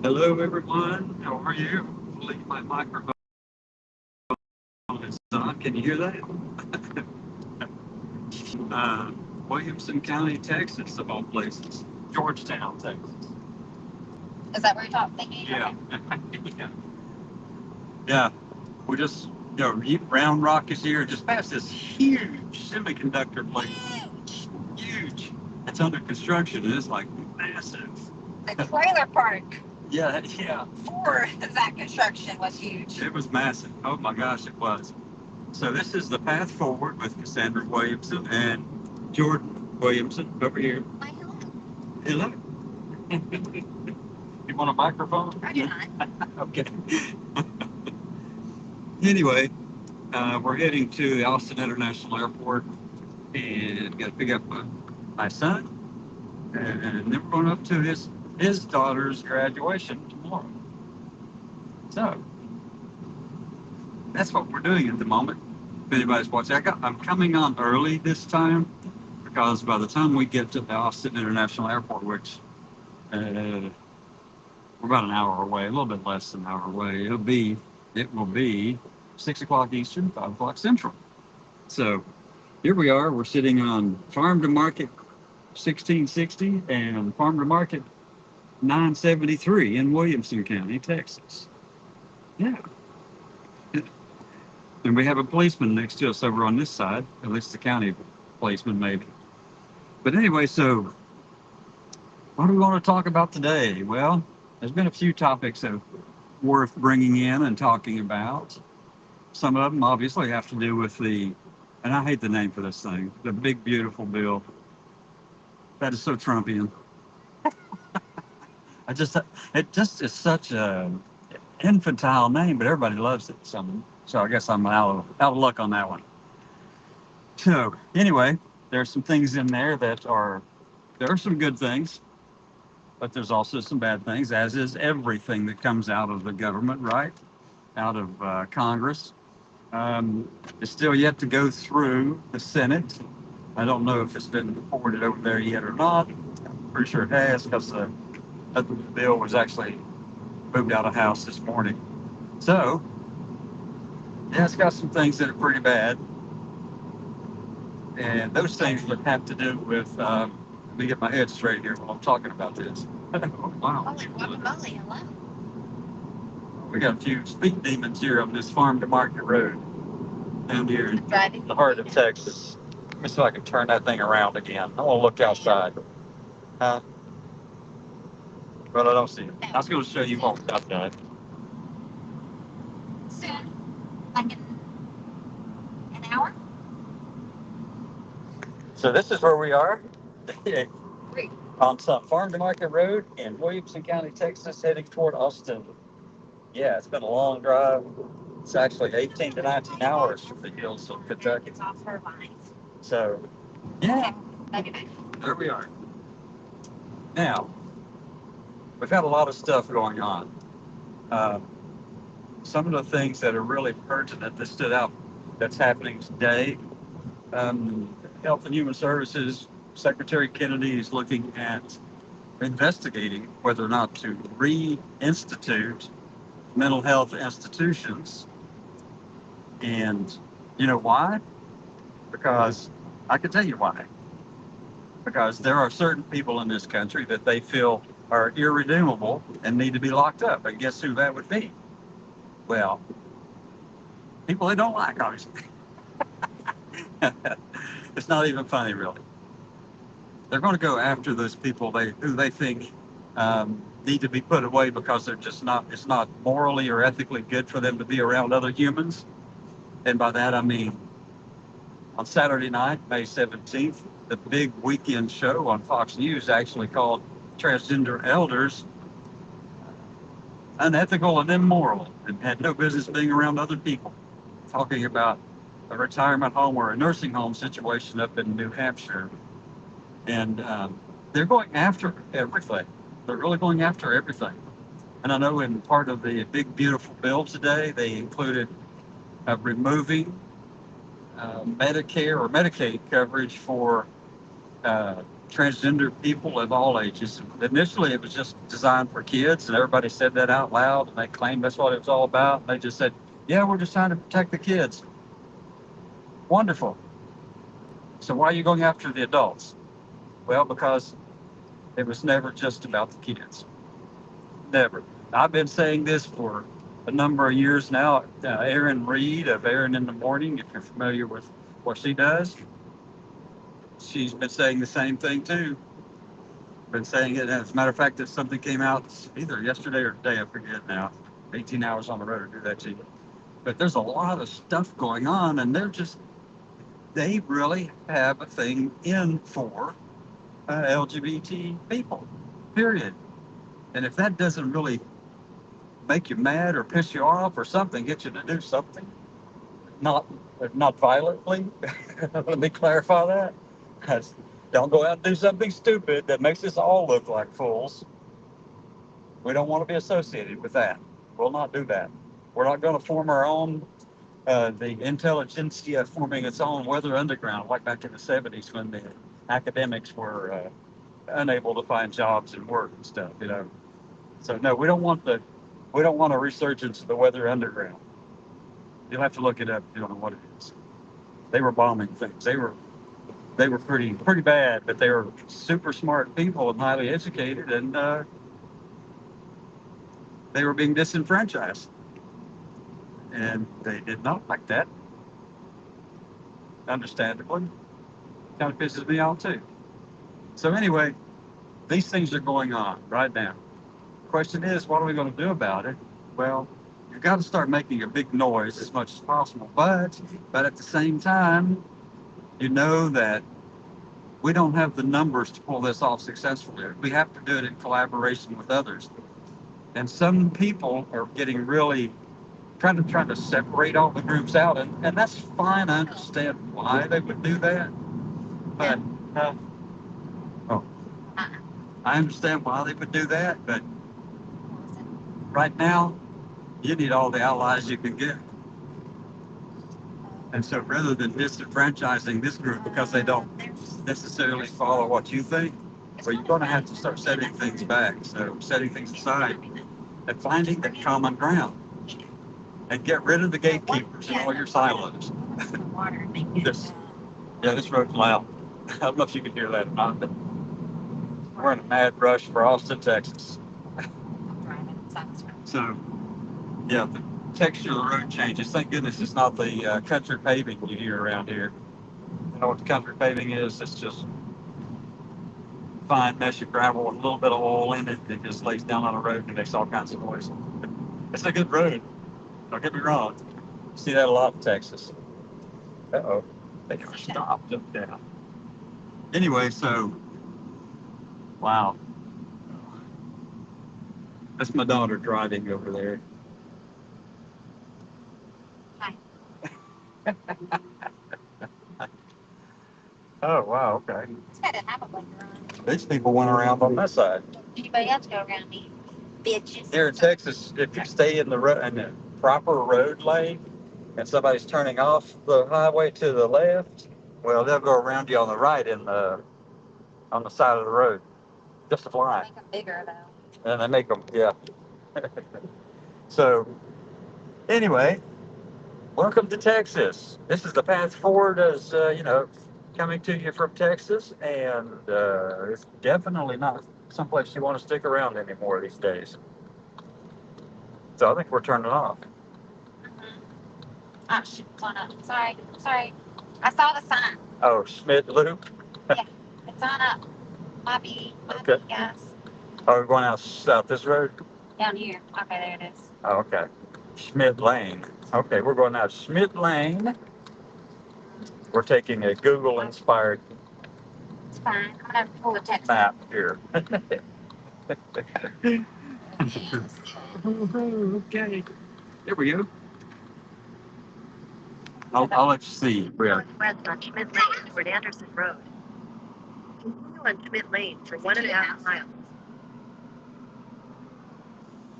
Hello, everyone. How are you? Hopefully, my microphone is on. Can you hear that? uh, Williamson County, Texas, of all places. Georgetown, Texas. Is that where you're thinking? Yeah. Yeah. Yeah. We just, Round Rock is here, just past this huge semiconductor plant. Huge. Huge. It's under construction, and it's like massive. The trailer park Yeah. for that construction was huge. It was massive. Oh my gosh, it was. So this is the Path Forward with Cassandra Williamson and Jordan Williamson over here. Why, hello. Hello. You want a microphone? I do not. Okay. Anyway, we're heading to the Austin International Airport and got to pick up my son, and then we're going up to his daughter's graduation tomorrow. So that's what we're doing at the moment. If anybody's watching, I'm coming on early this time because by the time we get to the Austin International Airport, which we're about an hour away, a little bit less than an hour away, it will be 6 o'clock Eastern, 5 o'clock Central. So here we are. We're sitting on Farm to Market 1660 and Farm to Market 973 in Williamson County, Texas. Yeah. And we have a policeman next to us over on this side, at least the county policeman maybe. But anyway, so what do we want to talk about today? Well, there's been a few topics that are worth bringing in and talking about. Some of them obviously have to do with and I hate the name for this thing, the big beautiful bill. That is so Trumpian. It just is such a infantile name, but everybody loves it. So I guess I'm out of luck on that one. So anyway, there's some things in there there are some good things, but there's also some bad things, as is everything that comes out of the government, right? Out of Congress. It's still yet to go through the Senate. I don't know if it's been forwarded over there yet or not. I'm pretty sure it has because the bill was actually moved out of House this morning. So, yeah, it's got some things that are pretty bad. And those things would have to do with, let me get my head straight here while I'm talking about this. Wow. Holy guacamole, hello. We got a few speed demons here on this Farm to Market Road down here in Driving. the heart of Texas. Let me see if I can turn that thing around again. I want to look outside. But I don't see it. I was going to show you what I've done. Soon. Like in an hour? So this is where we are. Great. On some Farm to Market Road in Williamson County, Texas, heading toward Austin. Yeah, it's been a long drive. It's actually 18 to 19 hours from the hills of Kentucky. It's off her line. So, yeah, Maybe back. there we are. Now, we've had a lot of stuff going on. Some of the things that are really pertinent that stood out that's happening today. Health and Human Services Secretary Kennedy is looking at investigating whether or not to reinstitute mental health institutions. And you know why? Because I can tell you why. Because there are certain people in this country that they feel are irredeemable and need to be locked up. And guess who that would be? Well, people they don't like, obviously. It's not even funny, really. They're going to go after those people who they think need to be put away because it's not morally or ethically good for them to be around other humans. And by that I mean, on Saturday night, May 17th, the big weekend show on Fox News actually called transgender elders unethical and immoral and had no business being around other people, talking about a retirement home or a nursing home situation up in New Hampshire. And they're going after everything. They're really going after everything. And I know in part of the big, beautiful bill today, they included removing Medicare or Medicaid coverage for transgender people of all ages. Initially, it was just designed for kids, and everybody said that out loud, and they claimed that's what it was all about. And they just said, "Yeah, we're just trying to protect the kids." Wonderful. So why are you going after the adults? Well, because it was never just about the kids. Never. I've been saying this for a number of years now. Erin Reed of Erin in the Morning, if you're familiar with what she does, she's been saying the same thing too. Been saying it. As a matter of fact, if something came out either yesterday or today, I forget now. 18 hours on the road to do that to you. But there's a lot of stuff going on, and they really have a thing in for LGBT people, period. And if that doesn't really make you mad or piss you off or something, get you to do something, not violently. Let me clarify that. Don't go out and do something stupid that makes us all look like fools. We don't want to be associated with that. We'll not do that. We're not going to form our own, the intelligentsia forming its own weather underground, like back in the 70s when the academics were unable to find jobs and work and stuff, you know. So no, we don't want a resurgence of the weather underground. You'll have to look it up if you don't know what it is. They were bombing things. They were pretty bad, but they were super smart people and highly educated, and they were being disenfranchised. And they did not like that. Understandably. Kind of pisses me off too. So anyway, these things are going on right now. The question is, what are we going to do about it? Well, you've got to start making a big noise as much as possible. But at the same time, you know that we don't have the numbers to pull this off successfully. We have to do it in collaboration with others. And some people are getting really trying to separate all the groups out, and that's fine. I understand why they would do that. But I understand why they would do that, but right now, you need all the allies you can get. And so rather than disenfranchising this group because they don't necessarily follow what you think, well, you're going to have to start setting things back. So setting things aside and finding the common ground and get rid of the gatekeepers and all your silos. This road's loud. I don't know if you can hear that or not, but we're in a mad rush for Austin, Texas. So, yeah, the texture of the road changes. Thank goodness it's not the country paving you hear around here. You know what the country paving is? It's just fine mesh of gravel with a little bit of oil in it that just lays down on the road and makes all kinds of noise. It's a good road. Don't get me wrong. You see that a lot in Texas. Uh-oh. They never stopped up down. Anyway, so, wow. That's my daughter driving over there. Hi. Oh, wow, okay. It's got to have a blinker on. These people went around on that side. Anybody else go around me? Bitches. Here in Texas, if you stay in the proper road lane and somebody's turning off the highway to the left, well, they'll go around you on the right on the side of the road, just to fly. Make them bigger though. And they make them, yeah. So, anyway, welcome to Texas. This is the path forward, as coming to you from Texas, and it's definitely not someplace you want to stick around anymore these days. So I think we're turning off. Oh, shit, it's on up. Sorry. I saw the sign. Oh, Schmidt Loop? It's on up. Might be, guys. Oh, we're going south this road? Down here. Okay, there it is. Oh, okay. Schmidt Lane. Okay, we're going out Schmidt Lane. We're taking a Google-inspired It's fine. I'm gonna pull a text. map here. Okay. There we go. I'll let you see. West on Schmidt Lane toward Anderson Road. Continue on Schmidt Lane for 1.5 miles.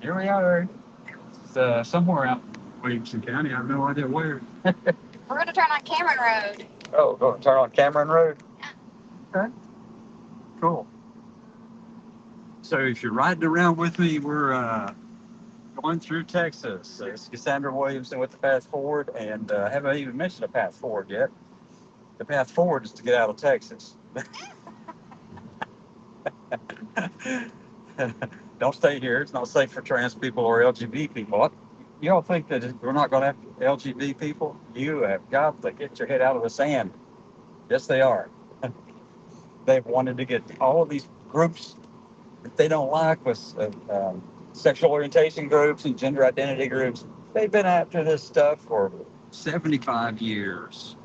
Here we are. It's somewhere out in Williamson County. I have no idea where. We're gonna turn on Cameron Road. Oh, going to turn on Cameron Road? Yeah. Okay. cool. So if you're riding around with me, we're going through Texas. It's Cassandra Williamson with the Path Forward, and I haven't even mentioned the Path Forward yet. The Path Forward is to get out of Texas. Don't stay here. It's not safe for trans people or LGBT people. You all think that we're not going to have LGBT people? You have got to get your head out of the sand. Yes, they are. They've wanted to get all of these groups that they don't like with sexual orientation groups and gender identity groups. They've been after this stuff for 75 years.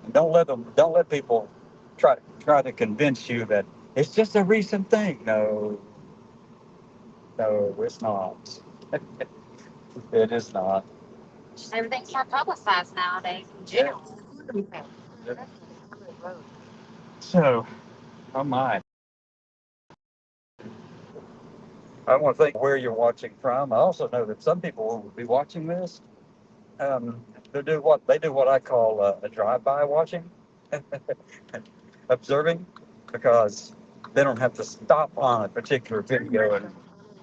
And don't let people try to convince you that it's just a recent thing. No, it's not. It is not. Everything's more publicized nowadays in general. So, oh my. I want to thank where you're watching from. I also know that some people will be watching this. They do what I call a drive-by watching, observing, because they don't have to stop on a particular video and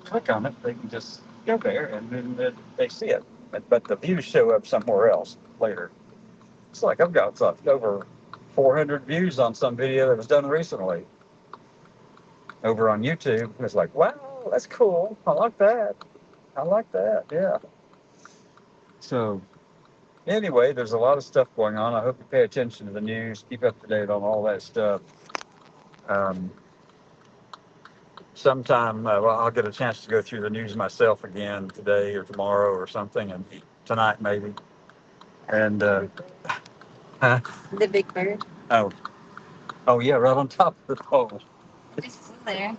click on it. They can just go there and then they see it. But the views show up somewhere else later. It's like I've got over 400 views on some video that was done recently over on YouTube. It's like, wow, that's cool. I like that. Yeah. So anyway, there's a lot of stuff going on. I hope you pay attention to the news, keep up to date on all that stuff. Sometime, I'll get a chance to go through the news myself again today or tomorrow or something, and tonight maybe. And huh? The big bird. Oh yeah, right on top of the pole. It's there.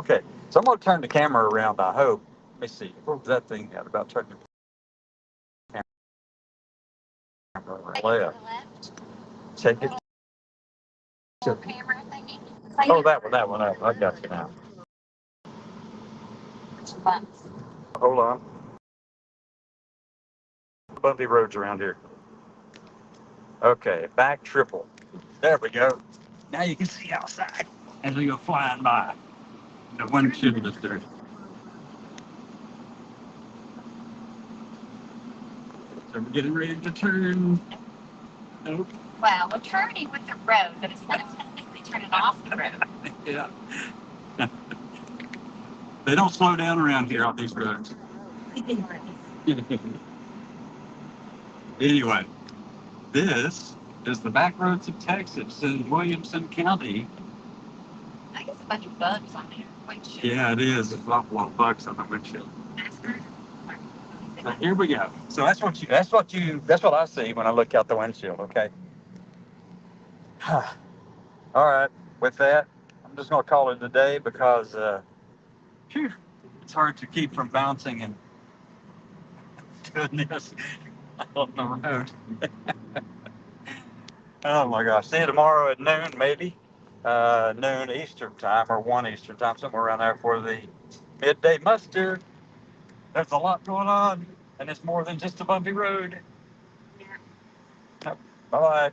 Okay, so I'm gonna turn the camera around. I hope. Let me see. What was that thing at about turning the camera Like left? to the left. Take it. Little camera thingy. Oh, that one. I got you now. Some bumps. Hold on. Bumpy roads around here. Okay, back triple. There we go. Now you can see outside as we go flying by. The windshield is there. So we're getting ready to turn. Nope. Well, we're turning with the road, but it's not technically turning off the road. Yeah. They don't slow down around here on these roads. Anyway, this is the back roads of Texas in Williamson County. I guess a bunch of bugs on there. Windshield. Yeah, it is. There's a lot of bugs on the windshield. So here we go. So that's what I see when I look out the windshield. Okay. All right. With that, I'm just gonna call it a day because it's hard to keep from bouncing and doing this on the road. Oh my gosh. See you tomorrow at noon, maybe. Noon Eastern time or 1 Eastern time, somewhere around there for the midday muster. There's a lot going on, and it's more than just a bumpy road. Yeah. Bye bye.